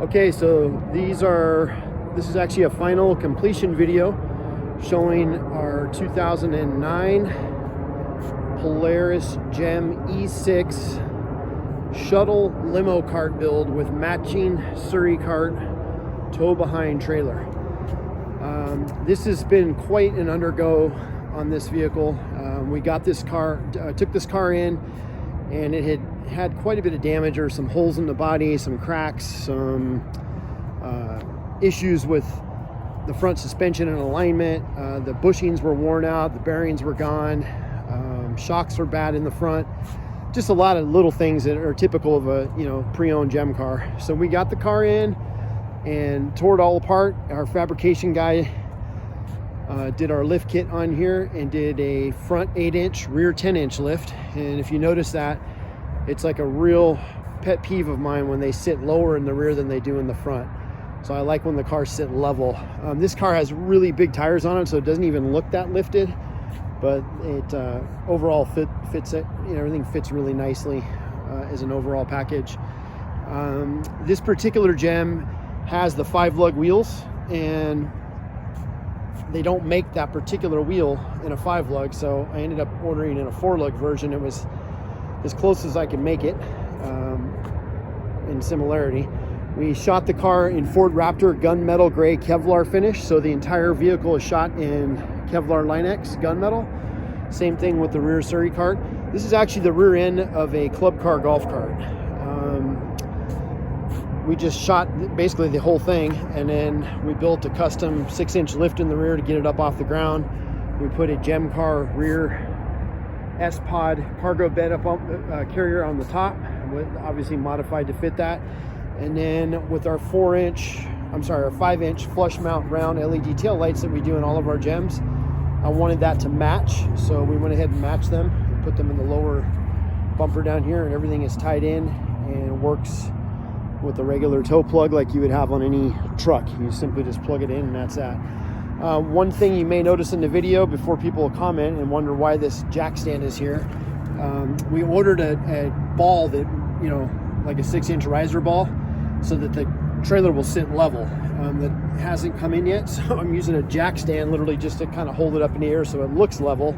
Okay, so this is actually a final completion video showing our 2009 Polaris Gem E6 shuttle limo cart build with matching Surrey cart tow behind trailer. This has been quite an undergo on this vehicle. We got this car, took this car in, and it had quite a bit of damage, or some holes in the body, some cracks, some issues with the front suspension and alignment. The bushings were worn out, the bearings were gone, shocks were bad in the front. Just a lot of little things that are typical of a pre-owned gem car. So we got the car in and tore it all apart. Our fabrication guy did our lift kit on here and did a front 8-inch, rear 10-inch lift. And if you notice that, it's like a real pet peeve of mine when they sit lower in the rear than they do in the front. So I like when the cars sit level. This car has really big tires on it, so it doesn't even look that lifted, but it overall fits it. Everything fits really nicely as an overall package. This particular gem has the 5-lug wheels, and they don't make that particular wheel in a 5-lug, so I ended up ordering in a 4-lug version. It was as close as I could make it in similarity. We shot the car in Ford Raptor gunmetal gray Kevlar finish, so the entire vehicle is shot in Kevlar Line-X gunmetal. Same thing with the rear Surrey cart. This is actually the rear end of a club car golf cart. We just shot basically the whole thing, and then we built a custom 6-inch lift in the rear to get it up off the ground. We put a gem car rear S-Pod cargo bed up on, carrier on the top, obviously modified to fit that. And then with our 5-inch flush mount round LED tail lights that we do in all of our gems, I wanted that to match, so we went ahead and matched them and put them in the lower bumper down here, and everything is tied in and works with a regular tow plug like you would have on any truck. You simply just plug it in, and that's that. One thing you may notice in the video before people comment and wonder why this jack stand is here, we ordered a ball that, like a 6-inch riser ball, so that the trailer will sit level. That hasn't come in yet, so I'm using a jack stand literally just to kind of hold it up in the air so it looks level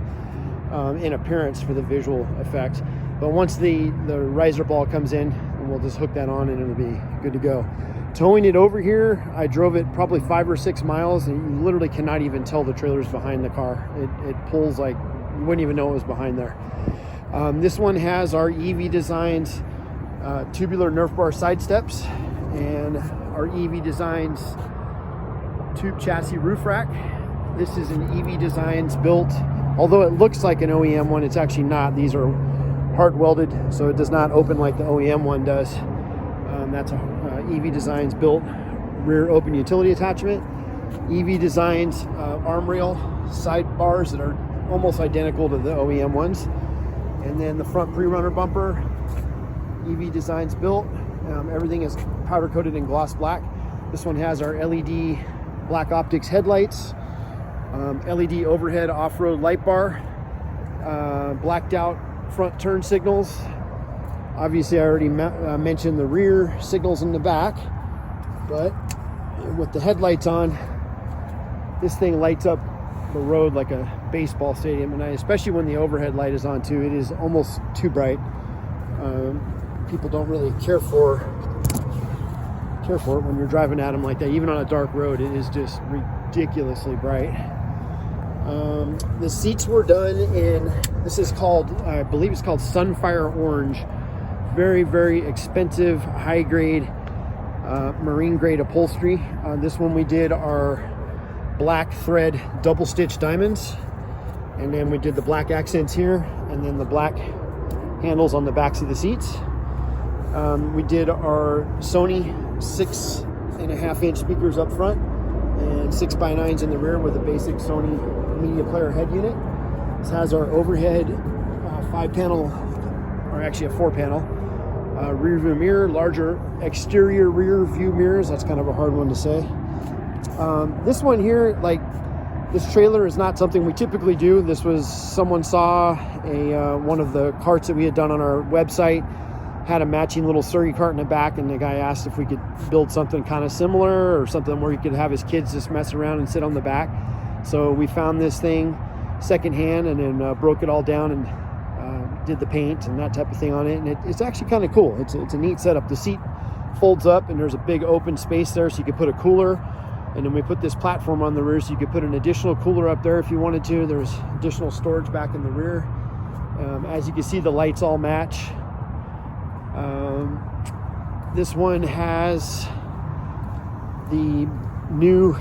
in appearance for the visual effect. But once the riser ball comes in, we'll just hook that on and it'll be good to go. Towing it over here, I drove it probably 5 or 6 miles, and you literally cannot even tell the trailer's behind the car. It pulls like you wouldn't even know it was behind there. This one has our EV Designs tubular Nerf bar side steps and our EV Designs tube chassis roof rack. This is an EV Designs built, although it looks like an OEM one, it's actually not. These are hard welded, so it does not open like the OEM one does. That's a EV Designs built rear open utility attachment. EV Designs arm rail side bars that are almost identical to the OEM ones. And then the front pre-runner bumper, EV Designs built. Everything is powder coated in gloss black. This one has our LED black optics headlights, LED overhead off-road light bar, blacked out front turn signals. Obviously, I already mentioned the rear signals in the back, but with the headlights on, this thing lights up the road like a baseball stadium, and especially when the overhead light is on too, it is almost too bright. People don't really care for it when you're driving at them like that. Even on a dark road, it is just ridiculously bright. The seats were done in, this is called, I believe it's called SunFire Orange. Very, very expensive, high grade, marine grade upholstery. This one we did our black thread double stitch diamonds, and then we did the black accents here, and then the black handles on the backs of the seats. We did our Sony 6.5-inch speakers up front and 6x9s in the rear with a basic Sony media player head unit. This has our overhead 5-panel, or actually a 4-panel rear view mirror, larger exterior rear view mirrors. That's kind of a hard one to say. This one here, like, this trailer is not something we typically do. This was, someone saw one of the carts that we had done on our website, had a matching little Surrey cart in the back, and the guy asked if we could build something kind of similar or something where he could have his kids just mess around and sit on the back. So we found this thing secondhand and then broke it all down and did the paint and that type of thing on it. And it's actually kind of cool. It's a neat setup. The seat folds up and there's a big open space there, so you could put a cooler. And then we put this platform on the rear, so you could put an additional cooler up there if you wanted to. There's additional storage back in the rear. As you can see, the lights all match. This one has the new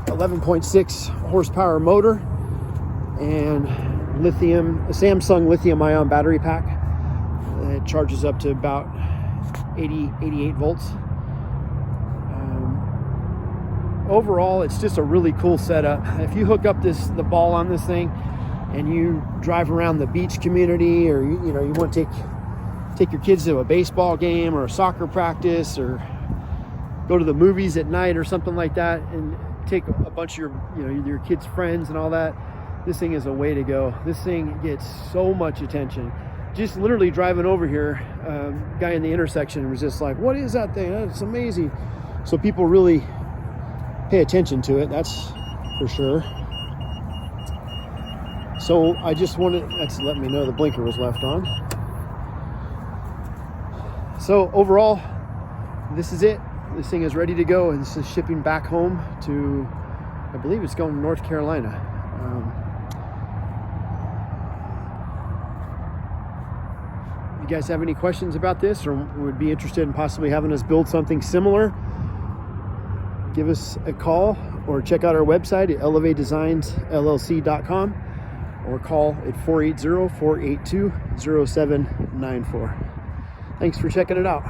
11.6 horsepower motor and lithium, a Samsung lithium ion battery pack. It charges up to about 88 volts. Overall, it's just a really cool setup. If you hook up the ball on this thing and you drive around the beach community, or you want to take your kids to a baseball game or a soccer practice, or go to the movies at night or something like that, and take a bunch of your kids' friends and all that, this thing is a way to go. This thing gets so much attention. Just literally driving over here, guy in the intersection was just like, "What is that thing? It's amazing." So people really pay attention to it, that's for sure. So I just wanted, that's letting me know the blinker was left on. So overall, this is it. This thing is ready to go, and this is shipping back home to, I believe it's going to North Carolina. If you guys have any questions about this, or would be interested in possibly having us build something similar, give us a call or check out our website at elevatedesignsllc.com, or call at 480-482-0794. Thanks for checking it out.